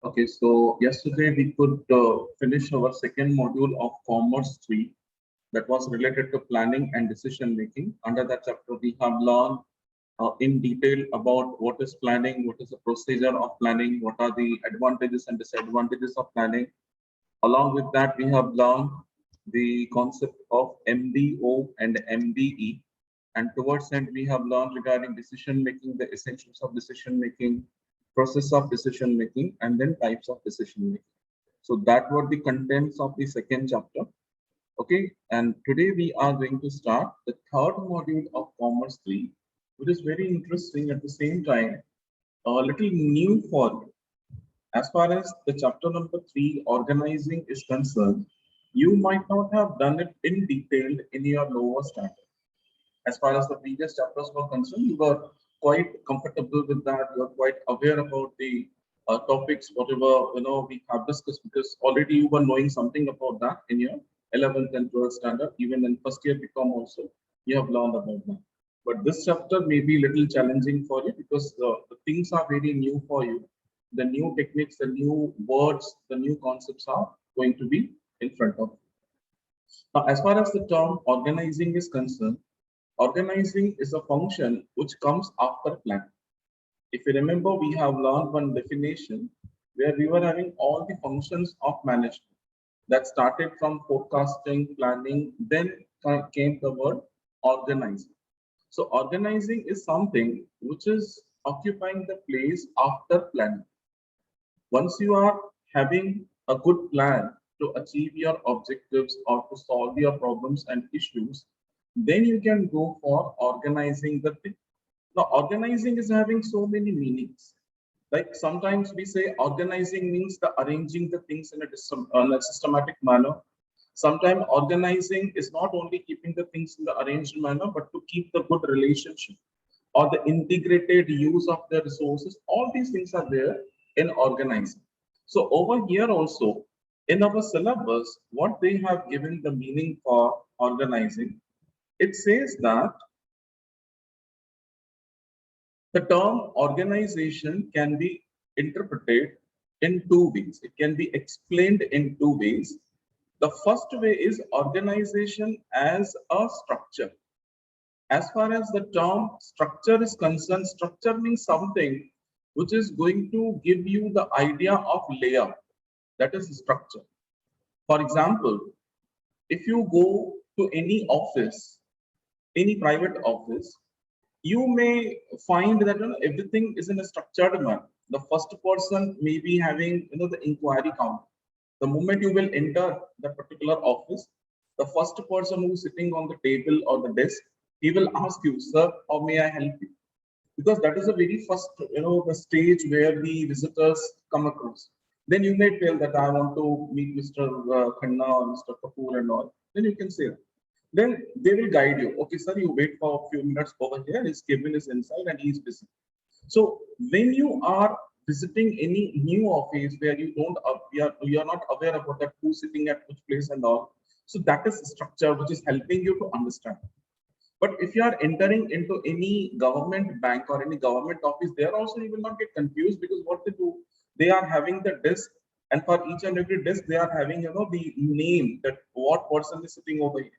Okay, so yesterday we could finish our second module of Commerce 3 that was related to planning and decision making. Under that chapter, we have learned in detail about what is planning, what is the procedure of planning, what are the advantages and disadvantages of planning. Along with that, we have learned the concept of MBO and MBE. And towards end, we have learned regarding decision making, the essentials of decision making, process of decision making, and then types of decision making. So that were the contents of the second chapter. Okay, and today we are going to start the third module of Commerce 3, which is very interesting at the same time, a little new for you. As far as the chapter number 3, organizing, is concerned, you might not have done it in detail in your lower standard. As far as the previous chapters were concerned, you were quite comfortable with that. You are quite aware about the topics, whatever we have discussed, because already you were knowing something about that in your 11th and 12th standard. Even in first year BCom also, you have learned about that. But this chapter may be a little challenging for you because the things are very new for you. The new techniques, the new words, the new concepts are going to be in front of you. Now, as far as the term organizing is concerned, organizing is a function which comes after planning. If you remember, we have learned one definition where we were having all the functions of management that started from forecasting, planning, then came the word organizing. So organizing is something which is occupying the place after planning. Once you are having a good plan to achieve your objectives or to solve your problems and issues, then you can go for organizing the thing. Now, organizing is having so many meanings. Like sometimes we say organizing means the arranging the things in a systematic manner. Sometimes organizing is not only keeping the things in the arranged manner, but to keep the good relationship or the integrated use of the resources. All these things are there in organizing. So over here also, in our syllabus, what they have given the meaning for organizing, it says that the term organization can be interpreted in two ways. It can be explained in two ways. The first way is organization as a structure. As far as the term structure is concerned, structure means something which is going to give you the idea of layout. That is structure. For example, if you go to any office, any private office, you may find that everything is in a structured manner. The first person may be having the inquiry count. The moment you will enter the particular office, the first person who is sitting on the table or the desk, he will ask you, sir, how may I help you? Because that is the very first, the stage where the visitors come across. Then you may tell that I want to meet Mr. Khanna or Mr. Kapoor and all. Then you can say that. Then they will guide you. Okay, sir, you wait for a few minutes over here. His cabin is inside and he is busy. So when you are visiting any new office where you don't, you are not aware about that who's sitting at which place and all. So that is structure which is helping you to understand. But if you are entering into any government bank or any government office, there also you will not get confused because what they do, they are having the desk, and for each and every desk they are having the name that what person is sitting over here.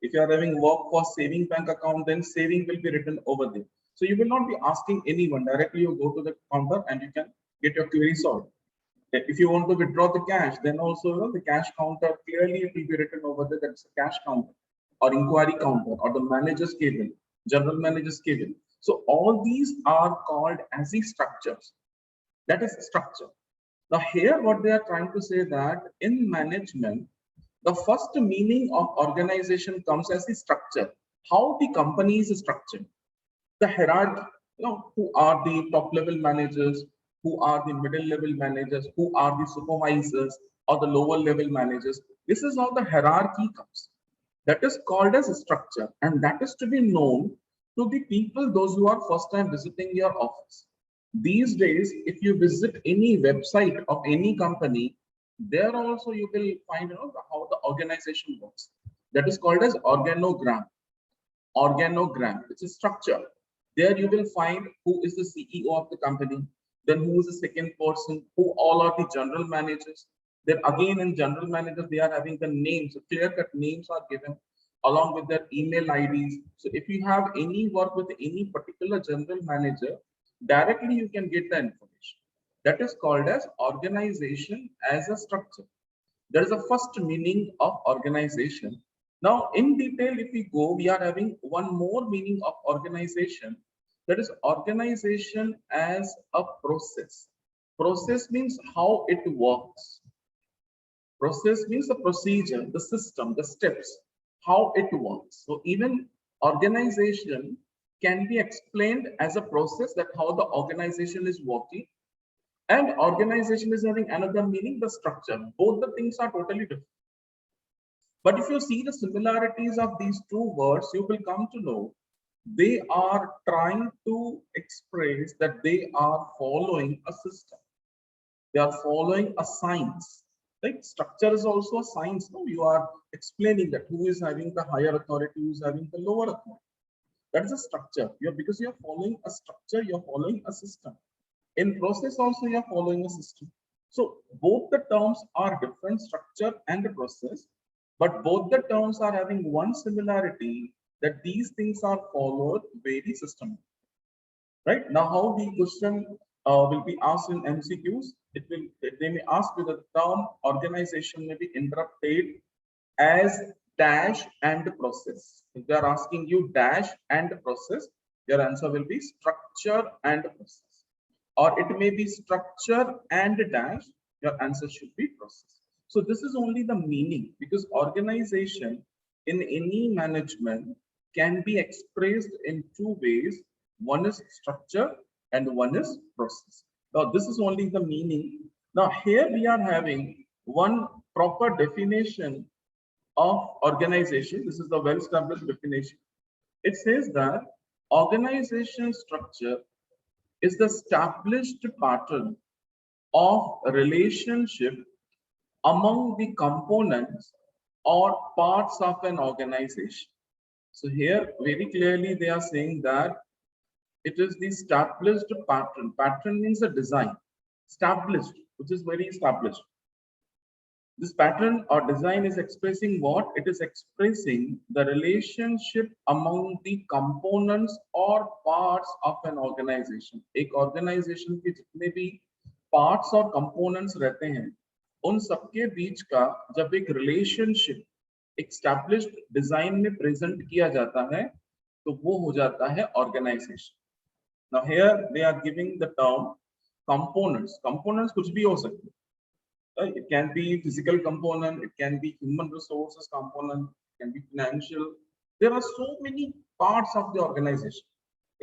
If you are having work for saving bank account, then saving will be written over there. So you will not be asking anyone directly. You go to the counter and you can get your query solved. If you want to withdraw the cash, then also the cash counter clearly it will be written over there. That's a cash counter or inquiry counter or the manager's cabin, general manager's cabin. So all these are called as the structures. That is structure. Now here what they are trying to say that in management, the first meaning of organization comes as the structure. How the company is structured. The hierarchy, who are the top level managers, who are the middle level managers, who are the supervisors or the lower level managers. This is how the hierarchy comes. That is called as a structure, and that is to be known to the people, those who are first time visiting your office. These days, if you visit any website of any company, there also you will find how the organization works. That is called as organogram. Organogram, it's a structure. There you will find who is the CEO of the company, Then who is the second person? Who all are the general managers? Then again in general managers, they are having the names, so clear-cut names are given along with their email IDs. So if you have any work with any particular general manager, directly you can get the information. That is called as organization as a structure. There is a first meaning of organization. Now, in detail, if we go, we are having one more meaning of organization. That is organization as a process. Process means how it works. Process means the procedure, the system, the steps, how it works. So even organization can be explained as a process, that how the organization is working. And organization is having another meaning, the structure. Both the things are totally different. But if you see the similarities of these two words, you will come to know they are trying to express that they are following a system. They are following a science. Right? Structure is also a science. No? You are explaining that who is having the higher authority, who is having the lower authority. That is a structure. Because you are following a structure, you are following a system. In process also, you are following a system. So both the terms are different, structure and the process, but both the terms are having one similarity, that these things are followed very systematically. Right? Now, how the question will be asked in MCQs, they may ask with the term organization may be interpreted as dash and process. If they are asking you dash and process, your answer will be structure and process. Or it may be structure and dash, your answer should be process. So this is only the meaning, because organization in any management can be expressed in two ways. One is structure and one is process. Now this is only the meaning. Now here we are having one proper definition of organization. This is the well-established definition. It says that organization structure is the established pattern of relationship among the components or parts of an organization. So here very clearly they are saying that it is the established pattern. Pattern means a design. Established, which is very established. This pattern or design is expressing what? It is expressing the relationship among the components or parts of an organization. एक organization के जितने भी parts और components रहते हैं, उन सबके बीच का जब एक relationship established design में present किया जाता है, तो वो हो जाता है organization. Now here they are giving the term components. Components कुछ भी हो सकते हैं. It can be physical component, it can be human resources component, it can be financial. There are so many parts of the organization.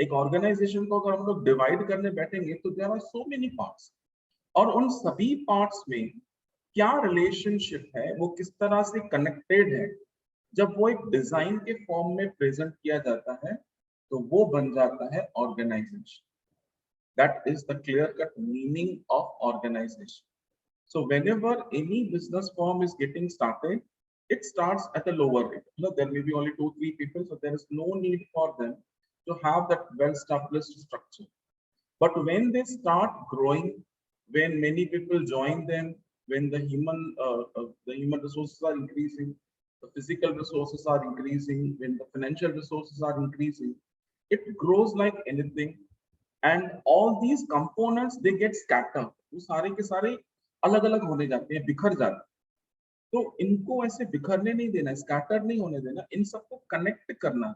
एक organization को अगर हम लोग divide करने बैठेंगे तो there are so many parts. और उन सभी parts में क्या relationship है, वो किस तरह से connected है, जब वो एक design के form में present किया जाता है, तो वो बन जाता है organization. That is the clear-cut meaning of organization. So whenever any business firm is getting started, it starts at a lower rate. There may be only 2-3 people, so there is no need for them to have that well-established structure. But when they start growing, when many people join them, when the human resources are increasing, the physical resources are increasing, when the financial resources are increasing, it grows like anything. And all these components, they get scattered. वो सारे के सारे अलग अलग होने जाते हैं, बिखर जाते हैं. तो इनको ऐसे बिखरने नहीं देना, स्कैटर्ड नहीं होने देना, इन सबको कनेक्ट करना.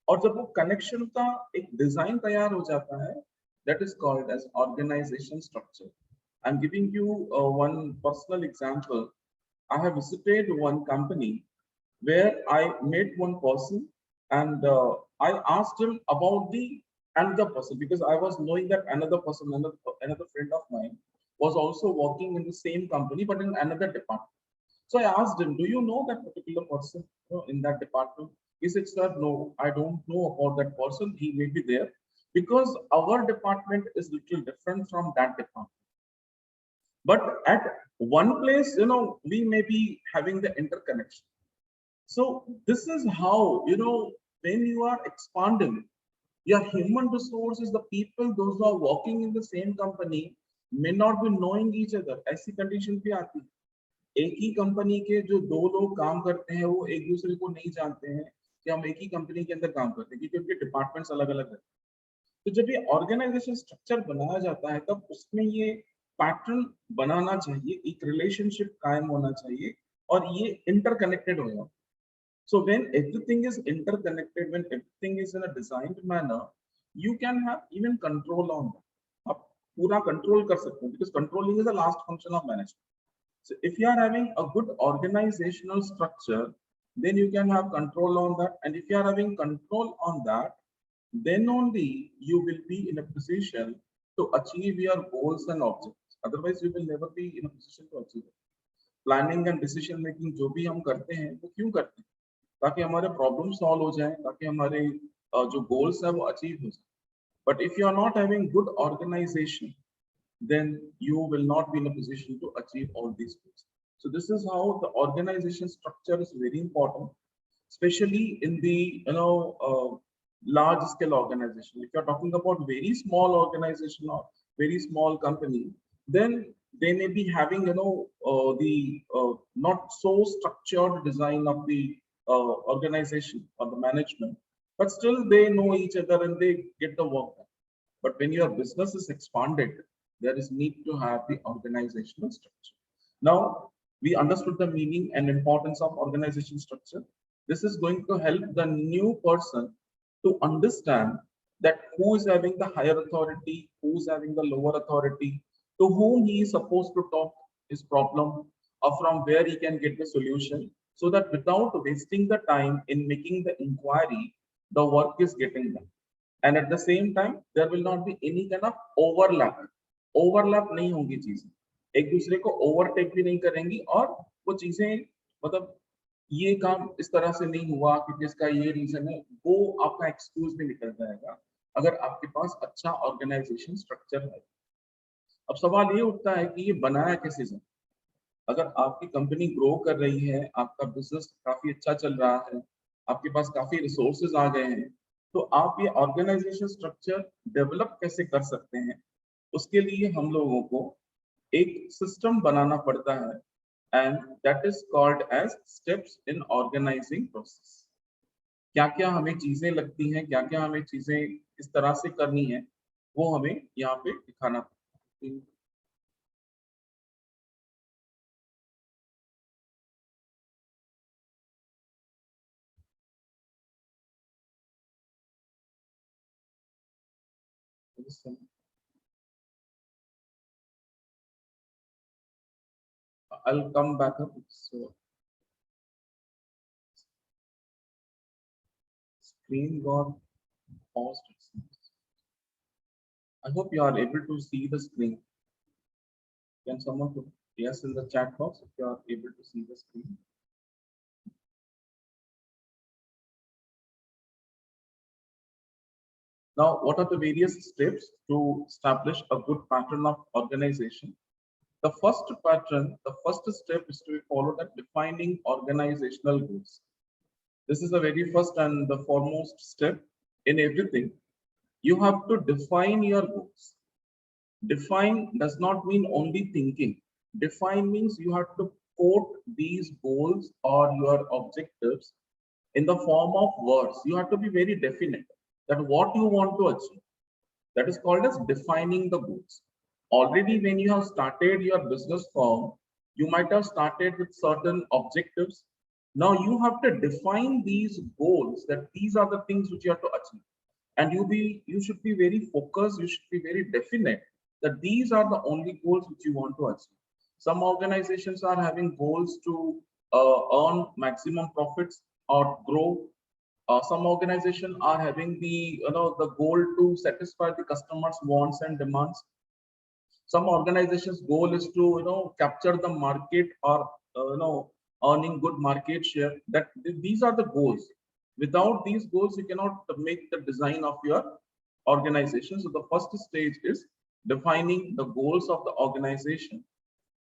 और जब वो कनेक्शन का एक डिजाइन तैयार हो जाता है, that is called as organization structure. I'm giving you one personal example. I have visited one company where I met one person, and I asked him about the another person, because I was knowing that another person, another friend of mine, was also working in the same company but in another department. So I asked him, do you know that particular person in that department? He said, sir, no, I don't know about that person. He may be there because our department is little different from that department. But at one place, we may be having the interconnection. So this is how, when you are expanding, Your human resources, the people, those who are working in the same company, may not be knowing each other. ऐसी condition भी आती है। एक ही company के जो दो लोग काम करते हैं, वो एक दूसरे को नहीं जानते हैं कि हम एक ही कंपनी के अंदर काम करते हैं, क्योंकि उनके डिपार्टमेंट्स अलग अलग है। तो जब ये ऑर्गेनाइजेशन स्ट्रक्चर बनाया जाता है, तब उसमें ये पैटर्न बनाना चाहिए, एक रिलेशनशिप कायम होना चाहिए, और ये इंटरकनेक्टेड होगा। So when everything is interconnected, when everything is in a designed manner, you can have even control on that. आप पूरा control कर सकते हैं, because controlling is the last function of management. So if you are having a good organizational structure, then you can have control on that. And if you are having control on that, then only you will be in a position to achieve your goals and objectives. Otherwise, you will never be in a position to achieve it. Planning and decision making जो भी हम करते हैं, वो क्यों करते हैं? ताकि हमारे प्रॉब्लम सॉल्व हो जाए, ताकि हमारे जो गोल्स है वो अचीव हो जाए। But if you are not having good organisation, then you will not be in a position to achieve all these goals. So this is how the organization structure is very important, especially in the large scale organization. If you're talking about very small organization or very small company, then they may be having the not so structured design of the organization or the management, but still they know each other and they get the work done. But when your business is expanded, there is need to have the organizational structure. Now we understood the meaning and importance of organization structure. This is going to help the new person to understand that who is having the higher authority, who is having the lower authority, to whom he is supposed to talk his problem, or from where he can get the solution, so that without wasting the time in making the inquiry, the work is getting done. And at the same time, there will not be any kind of overlap. Overlap नहीं होगी चीजें, एक दूसरे को overtake भी नहीं करेंगी, और वो चीजें मतलब ये काम इस तरह से नहीं हुआ क्योंकि इसका ये रीजन है, वो आपका एक्सक्यूज भी निकल जाएगा अगर आपके पास अच्छा ऑर्गेनाइजेशन स्ट्रक्चर है। अब सवाल ये उठता है कि ये बनाया कैसे जाए। अगर आपकी कंपनी ग्रो कर रही है, आपका बिजनेस काफी अच्छा चल रहा है, आपके पास काफी रिसोर्सेज आ गए हैं, तो आप ये ऑर्गेनाइजेशन स्ट्रक्चर डेवलप कैसे कर सकते हैं? उसके लिए हम लोगों को एक सिस्टम बनाना पड़ता है, and that is called as steps in organising process. क्या क्या हमें चीजें लगती हैं, क्या क्या हमें चीजें किस तरह से करनी है, वो हमें यहाँ पे दिखाना पड़ता है। I'll come back up. So screen got paused. I hope you are able to see the screen. Can someone put yes in the chat box if you are able to see the screen? Now, what are the various steps to establish a good pattern of organization? The first pattern, the first step is to follow that defining organizational goals. This is the very first and the foremost step in everything. You have to define your goals. Define does not mean only thinking. Define means you have to quote these goals or your objectives in the form of words. You have to be very definite that what you want to achieve. That is called as defining the goals. Already when you have started your business firm, you might have started with certain objectives. Now you have to define these goals, that these are the things which you have to achieve. And you should be very focused, you should be very definite that these are the only goals which you want to achieve. Some organizations are having goals to earn maximum profits or grow. Some organizations are having the goal to satisfy the customers' wants and demands. Some organizations' goal is to capture the market or earning good market share. That these are the goals. Without these goals, you cannot make the design of your organization. So the first stage is defining the goals of the organization,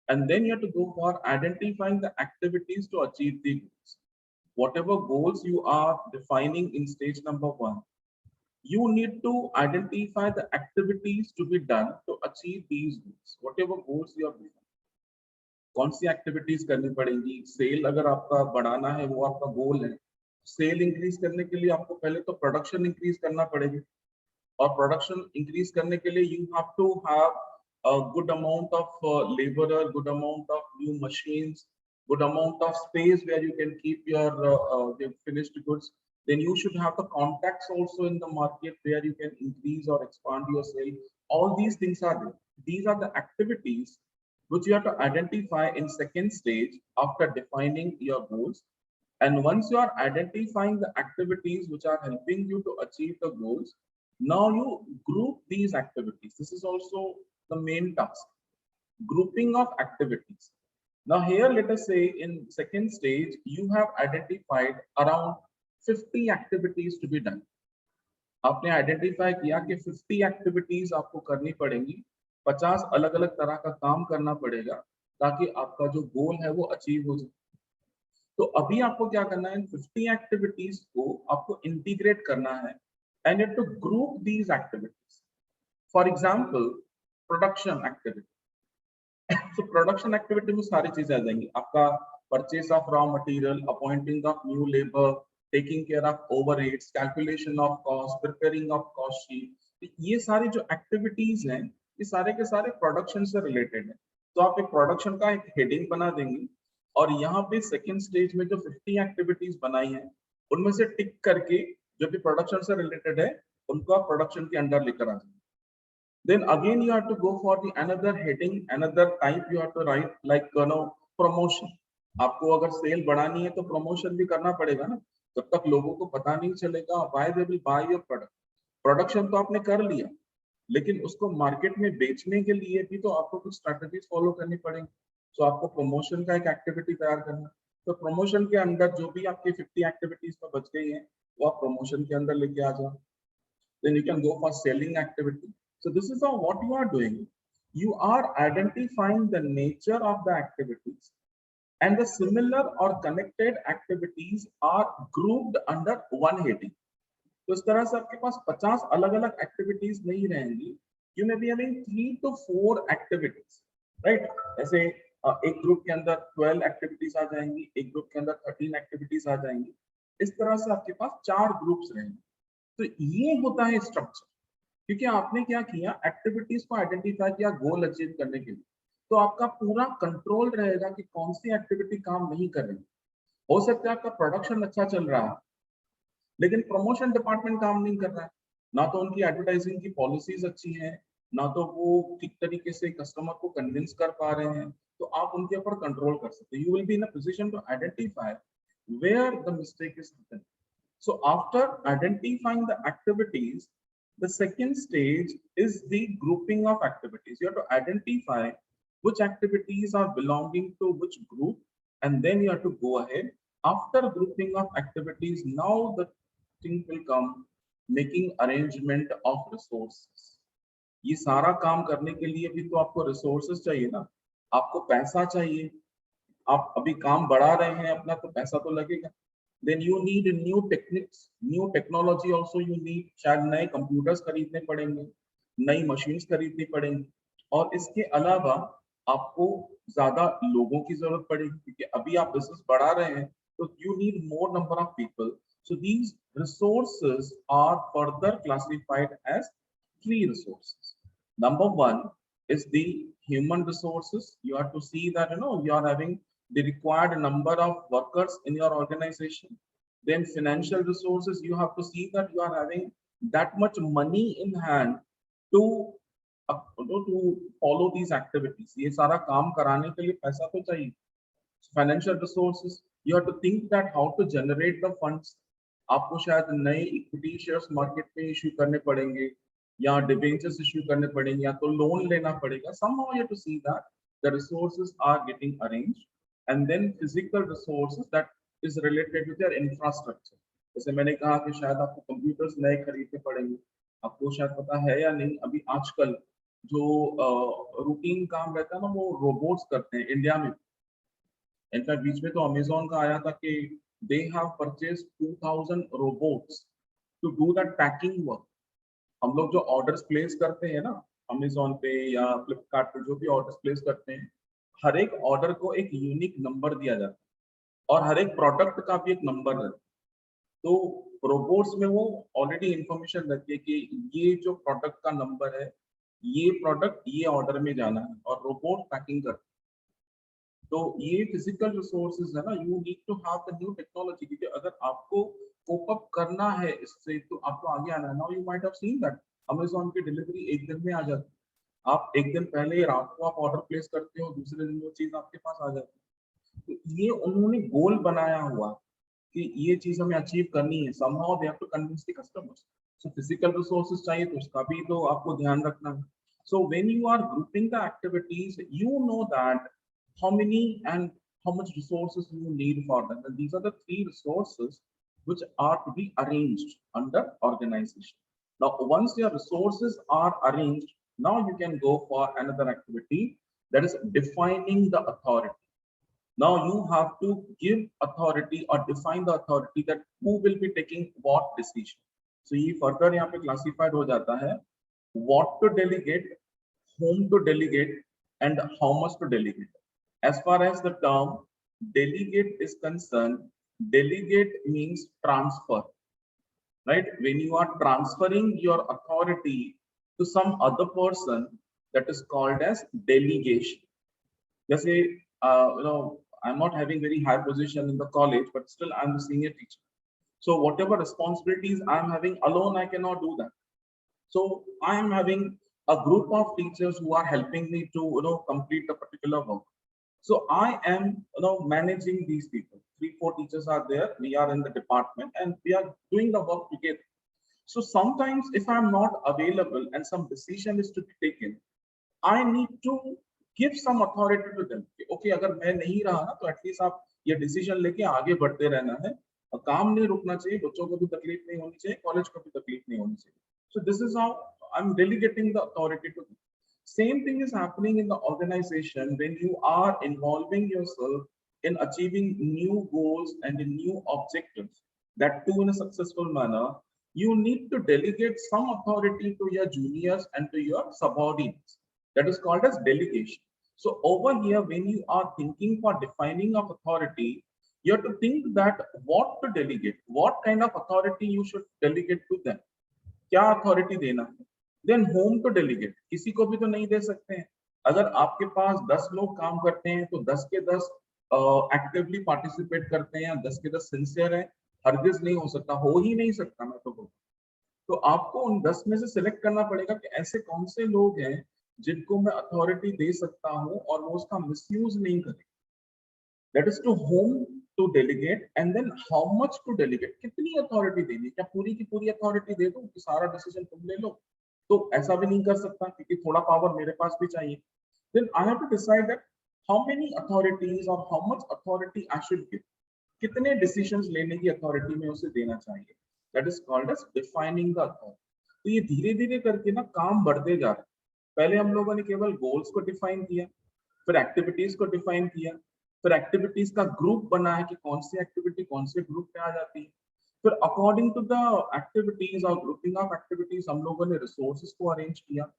and then you have to go for identifying the activities to achieve the goals. Whatever goals you are defining in stage number one, you need to identify the activities to be done to achieve these goals, whatever goals you are doing. कौन सी activities करनी पड़ेगी? Cell अगर आपका बढ़ाना है, वो आपका गोल है, सेल इंक्रीज करने के लिए आपको पहले तो प्रोडक्शन इंक्रीज करना पड़ेगी, और प्रोडक्शन इंक्रीज करने के लिए you have to have a good amount of laborer, good amount of new machines, good amount of space where you can keep your finished goods. Then you should have the contacts also in the market where you can increase or expand your sale. All these things are there. These are the activities which you have to identify in second stage after defining your goals. And once you are identifying the activities which are helping you to achieve the goals, now you group these activities. This is also the main task, grouping of activities. Now here, let us say in second stage, you have identified around 50 activities to be done. आपने identify किया कि 50 activities आपको करनी पड़ेंगी, 50 अलग अलग तरह का काम करना पड़ेगा ताकि आपका जो गोल है वो अचीव हो जाए। तो अभी आपको क्या करना है, 50 एक्टिविटीज को आपको इंटीग्रेट करना है and you have to group these activities. For example production activity, तो प्रोडक्शन एक्टिविटी में सारी चीजें आ जाएंगी, आपका purchase of raw material, appointing of new labour, taking care of overheads, calculation of cost, preparing of cost sheet. ये सारी जो एक्टिविटीज हैं ये सारे के सारे प्रोडक्शन से रिलेटेड है। तो आप एक प्रोडक्शन का एक हेडिंग बना देंगे और यहाँ पे सेकेंड स्टेज में जो 50 एक्टिविटीज बनाई हैं उनमें से टिक करके जो भी प्रोडक्शन से रिलेटेड है उनको आप प्रोडक्शन के अंडर लेकर आ जाएंगे। Then again you have to go for the another heading, another type you have to write like promotion. आपको अगर सेल बढ़ानी है तो प्रमोशन भी करना पड़ेगा ना, जब तक लोगों को पता नहीं चलेगा why they will buy your product. Production तो आपने कर लिया, लेकिन उसको मार्केट में बेचने के लिए भी तो आपको कुछ स्ट्रैटेजीज फॉलो करनी पड़ेंगी। तो आपको प्रमोशन का एक एक्टिविटी तैयार करना, तो प्रमोशन के अंदर जो भी आपकी 50 एक्टिविटीज में बच गई हैं वो आप प्रमोशन के अंदर लेके आ जाओ। Then you can go for selling activity. So this is how what you are doing. You are identifying the nature of the activities and the similar or connected activities are grouped under one heading. तो इस तरह से आपके पास 50 अलग-अलग activities नहीं रहेंगी। You may be having 3 to 4 activities, right? ऐसे एक ग्रुप के अंदर 12 एक्टिविटीज आ जाएंगी, एक ग्रुप के अंदर 13 एक्टिविटीज आ जाएंगी। इस तरह से आपके पास 4 ग्रुप्स रहेंगे। तो ये होता है स्ट्रक्चर, क्योंकि आपने क्या किया, एक्टिविटीज को आइडेंटिफाई किया गोल अचीव करने के लिए। तो आपका पूरा कंट्रोल रहेगा कि कौन सी एक्टिविटी काम नहीं कर रही। हो सकता है आपका प्रोडक्शन अच्छा चल रहा है लेकिन प्रमोशन डिपार्टमेंट काम नहीं कर रहा है, ना तो उनकी एडवर्टाइजिंग की पॉलिसीज अच्छी है, ना तो वो ठीक तरीके से कस्टमर को कन्विंस कर पा रहे हैं। तो आप उनके ऊपर कंट्रोल कर सकते हैं। You will be in a position to identify where the mistake is happening. So after identifying the activities, the second stage is the grouping of activities. You have to identify which activities are belonging to which group, and then you have to go ahead. After grouping of activities, now the thing will come making arrangement of resources. ये सारा काम करने के लिए भी तो आपको resources चाहिए ना, आपको पैसा चाहिए। आप अभी काम बढ़ा रहे हैं अपना, तो पैसा तो लगेगा। Then you need new techniques, new technology also you need. शायद नए कंप्यूटर्स खरीदने पड़ेंगे, नई मशीन्स खरीदनी पड़ेंगी, और इसके अलावा आपको ज्यादा लोगों की जरूरत पड़ेगी क्योंकि अभी आप बिजनेस बढ़ा रहे हैं। तो you need more number of people. So these resources are further classified as 3 resources. Number 1 is the human resources. You have to see that you are having the required number of workers in your organization. Then financial resources, you have to see that you are having that much money in hand to follow these activities. ये सारा काम कराने के लिए पैसा तो चाहिए। Financial resources, you have to think that how to generate the funds. आपको शायद नए इक्विटी शेयर्स मार्केट में इश्यू करने पड़ेंगे, या डिबेंचर्स इश्यू करने पड़ेंगे, या तो लोन लेना पड़ेगा। Somehow you have to see that the resources are getting arranged. And then physical resources that is related with your infrastructure. जैसे मैंने कहा कि शायद आपको कंप्यूटर्स नए खरीदने पड़ेंगे। आपको शायद पता है या नहीं, अभी आजकल जो रूटीन काम रहता है ना वो रोबोट्स करते हैं इंडिया में। इनफैक्ट बीच में तो अमेजोन का आया था कि they have purchased 2000 robots to do that packing work. हम लोग जो ऑर्डर्स प्लेस करते हैं ना अमेजोन पे या फ्लिपकार्ट पे, जो भी ऑर्डर्स प्लेस करते हैं, हर एक ऑर्डर को एक यूनिक नंबर दिया जाता है और हर एक प्रोडक्ट का भी एक नंबर रहता है। तो रोबोट्स में वो ऑलरेडी इंफॉर्मेशन रहती है कि ये जो प्रोडक्ट का नंबर है, ये प्रोडक्ट ये ऑर्डर में जाना है, और रोबोट पैकिंग करता है। तो ये फिजिकल रिसोर्सेज है ना, you need to have the new technology, क्योंकि अगर आपको कोप अप करना है इससे तो आपको आगे आना है। Now you might have seen that Amazon की डिलीवरी एक दिन में आ जाती है। आप एक दिन पहले रात को आप ऑर्डर प्लेस करते हो, दूसरे दिन वो चीज आपके पास आ जाती है। तो ये उन्होंने गोल बनाया हुआ कि ये चीज हमें अचीव करनी है, somehow they have to convince the customers. So physical resources चाहिए तो उसका भी तो आपको ध्यान रखना है। So when you are grouping the activities, you know that how many and how much resources you need for them. And these are the three resources which are to be arranged under organization. Now, once your resources are arranged, now you can go for another activity, that is defining the authority. Now you have to give authority or define the authority that who will be taking what decision. So ये further यहाँ पे classified हो जाता है, what to delegate, whom to delegate, and how much to delegate. As far as the term delegate is concerned, delegate means transfer, right? When you are transferring your authority to some other person, that is called as delegation. जैसे I'm not having very high position in the college, but still I'm the senior teacher. So whatever responsibilities I'm having alone, I cannot do that. So I am having a group of teachers who are helping me to complete a particular work. So I am managing these people. 3-4 teachers are there. We are in the department and we are doing the work together. So sometimes if I'm not available and some decision is to be taken, I need to give some authority to them. Okay, अगर मैं नहीं रहा ना तो at least आप ये decision लेके आगे बढ़ते रहना है, और काम नहीं रुकना चाहिए, बच्चों को भी तकलीफ नहीं होनी चाहिए, कॉलेज को भी तकलीफ नहीं होनी चाहिए. So this is how I'm delegating the authority to them. Same thing is happening in the organization when you are involving yourself in achieving new goals and in new objectives, that too in a successful manner. You need to delegate some authority to your juniors and to your subordinates. That is called as delegation. So over here, when you are thinking for defining of authority, you have to think that what to delegate, what kind of authority you should delegate to them. क्या authority देना है? Then whom to delegate? किसी को भी तो नहीं दे सकते हैं. अगर आपके पास 10 लोग काम करते हैं तो 10 के 10 एक्टिवली पार्टिसिपेट करते हैं, 10 के 10 सिंसियर है, हरगिज नहीं हो सकता, हो ही नहीं सकता. मैं तो आपको उन 10 में से सिलेक्ट करना पड़ेगा कि ऐसे कौन से लोग हैं जिनको मैं अथॉरिटी दे सकता हूं और वो उसका मिसयूज नहीं करे. That is to whom to delegate and then how much to delegate. कितनी अथॉरिटी देनी, क्या पूरी की पूरी अथॉरिटी दे दो कि सारा डिसीजन तुम ले लो? तो ऐसा भी नहीं कर सकता क्योंकि थोड़ा पावर मेरे पास भी चाहिए. Then I have to decide that how many authorities और how much authority I should give. कितने डिसीजंस लेने की अथॉरिटी में उसे देना चाहिए. That is called as defining the authority. तो ये धीरे धीरे करके ना काम बढ़ते जा रहे हैं. पहले हम लोगों ने केवल गोल्स को डिफाइन किया, फिर एक्टिविटीज को डिफाइन किया, फिर एक्टिविटीज का ग्रुप बना है कि कौन सी एक्टिविटी कौन से ग्रुप में आ जाती है. फिर अकॉर्डिंग टू द एक्टिविटीज और ग्रुपिंग ऑफ एक्टिविटीज हम लोगों ने रिसोर्सेज को अरेंज किया.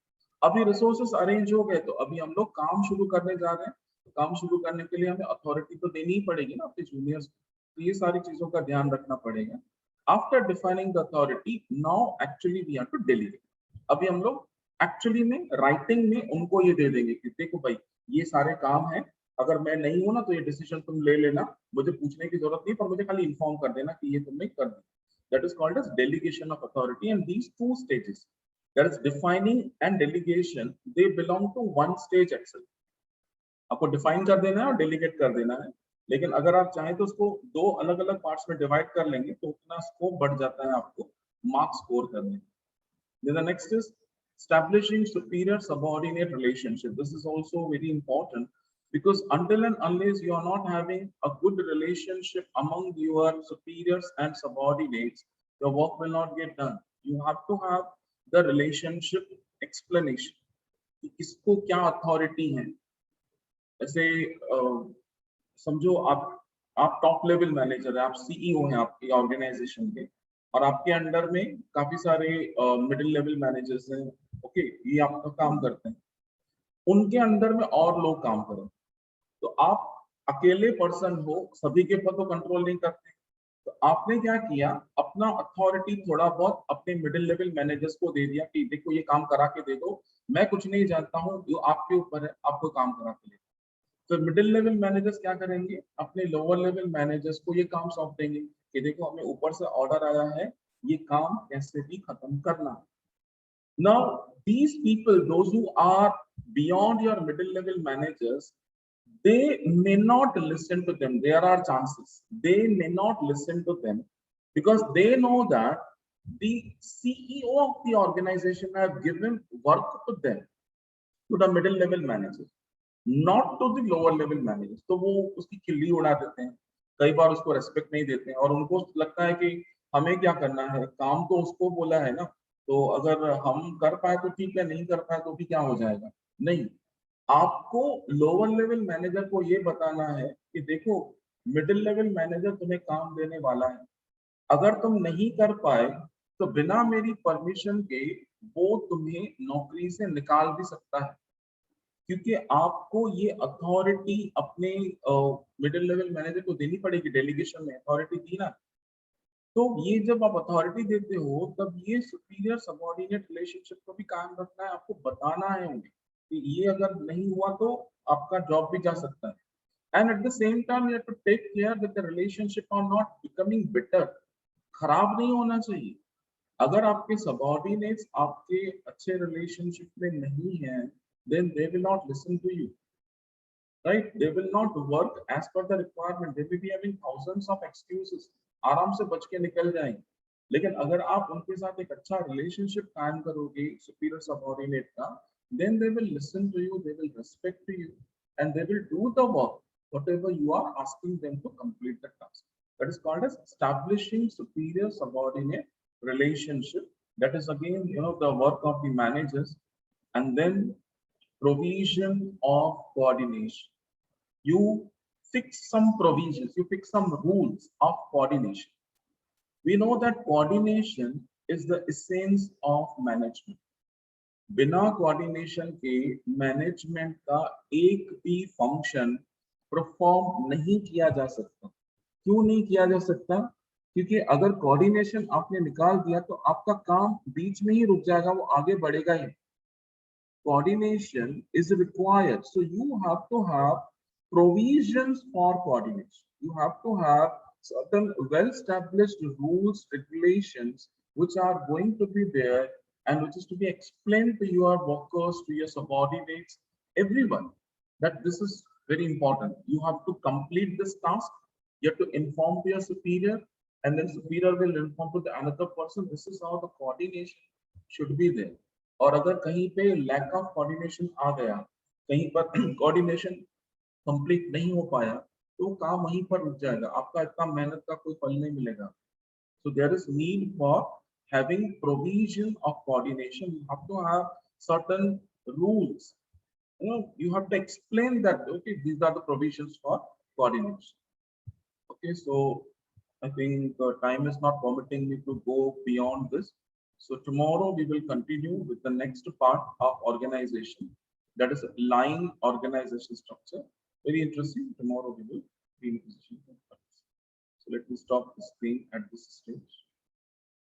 अभी रिसोर्सेज अरेंज हो गए तो अभी हम लोग काम शुरू करने जा रहे हैं. काम शुरू करने के लिए हमें अथॉरिटी तो देनी ही पड़ेगी ना अपने जूनियर्स. तो ये सारी चीजों का ध्यान रखना पड़ेगा. After defining the authority, now actually we have to delegate. अभी हम लोग एक्चुअली में राइटिंग में उनको ये दे देंगे कि देखो भाई ये सारे काम है, अगर मैं नहीं हूं ना तो ये डिसीजन तुम ले लेना, मुझे पूछने की जरूरत नहीं, पर मुझे खाली इन्फॉर्म कर देना कि ये तुमने कर दिया. That is called as delegation of authority. And these two stages, that is defining and delegation, they belong to one stage excel. आपको डिफाइन कर देना है और डेलीगेट कर देना है, लेकिन अगर आप चाहें तो उसको दो अलग अलग पार्ट्स में डिवाइड कर लेंगे तो उतना स्कोप बढ़ जाता है आपको मार्क्स स्कोर करने. Then the next is establishing superior subordinate relationship. This is also very important because until and unless you are not having a good relationship among your superiors and subordinates, your work will not get done. You have to have the relationship explanation. किसको क्या authority है. ऐसे समझो आप top level manager है, आप CEO हैं आपकी ऑर्गेनाइजेशन के. और आपके अंडर में काफी सारे मिडिल लेवल मैनेजर्स हैं, ओके, ये आपका काम करते हैं, उनके अंडर में और लोग काम करें, तो आप अकेले पर्सन हो, सभी के ऊपर तो कंट्रोल नहीं करते। तो आपने क्या किया, अपना अथॉरिटी थोड़ा बहुत अपने मिडिल लेवल मैनेजर्स को दे दिया कि देखो ये काम करा के दे दो, मैं कुछ नहीं जानता हूँ, जो आपके ऊपर है, आपको काम करा के दे। तो मिडिल लेवल मैनेजर्स क्या करेंगे, अपने लोअर लेवल मैनेजर्स को ये काम सौंप देंगे कि देखो हमें ऊपर से ऑर्डर आया है, ये काम कैसे भी खत्म करना। Now, these people, those who are beyond your middle level managers, they may not listen to them. There are chances. They may not listen to them because they know that the CEO of the organization have given work to them, to the middle level managers, not to the lower level managers. तो वो उसकी खिल्ली उड़ा देते हैं, कई बार उसको respect नहीं देते हैं और उनको लगता है कि हमें क्या करना है, काम तो उसको बोला है ना, तो अगर हम कर पाए तो ठीक है, नहीं कर पाए तो भी क्या हो जाएगा। नहीं, आपको लोअर लेवल मैनेजर को ये बताना है कि देखो मिडिल लेवल मैनेजर तुम्हें काम देने वाला है, अगर तुम नहीं कर पाए तो बिना मेरी परमिशन के वो तुम्हें नौकरी से निकाल भी सकता है, क्योंकि आपको ये अथॉरिटी अपने मिडिल लेवल मैनेजर को देनी पड़ेगी। डेलीगेशन में अथॉरिटी दी ना, तो ये जब आप अथॉरिटी देते हो तब ये सुपीरियर सबऑर्डिनेट रिलेशनशिप को भी कायम रखना है, आपको बताना है उन्हें कि ये अगर नहीं हुआ तो आपका जॉब भी जा सकता है। And at the same time you have to take care that the relationship are not becoming bitter, खराब नहीं होना चाहिए। अगर आपके सबऑर्डिनेट्स आपके अच्छे रिलेशनशिप में नहीं है, then they will not listen to you, right? They will not work as per the requirement. They will be having thousands of excuses, आराम से बच के निकल जाएंगे। लेकिन अगर आप उनके साथ एक अच्छा रिलेशनशिप कायम करोगे सुपीरियर सबऑर्डिनेट का, then they will listen to you, they will respect you, and they will do the work whatever you are asking them to complete the task. That is called as establishing superior subordinate relationship. That is again, the work of the managers. And then provision of coordination. You fix some provisions, you fix some rules of coordination. We know that coordination is the essence of management. बिना coordination के management का एक भी function perform नहीं किया जा सकता। क्यों नहीं किया जा सकता? क्योंकि अगर कोऑर्डिनेशन आपने निकाल दिया तो आपका काम बीच में ही रुक जाएगा, वो आगे बढ़ेगा ही। Coordination is required. So you have to have provisions for coordination. You have to have certain well-established rules, regulations, which are going to be there and which is to be explained to your workers, to your subordinates, everyone, that this is very important. You have to complete this task. You have to inform to your superior, and then superior will inform to the another person. This is how the coordination should be there. और अगर कहीं पे lack of coordination आ गया, कहीं पर coordination complete नहीं हो पाया, तो काम वहीं पर रुक जाएगा, आपका इतना मेहनत का कोई फल नहीं मिलेगा। So there is need for having provision of coordination. You have to have certain rules. You have to explain that, okay, these are the provisions for coordination. Okay, so I think time is not permitting me to go beyond this. So tomorrow we will continue with the next part of organization, that is line organization structure. Very interesting. Tomorrow we will be in position. So let me stop the screen at this stage.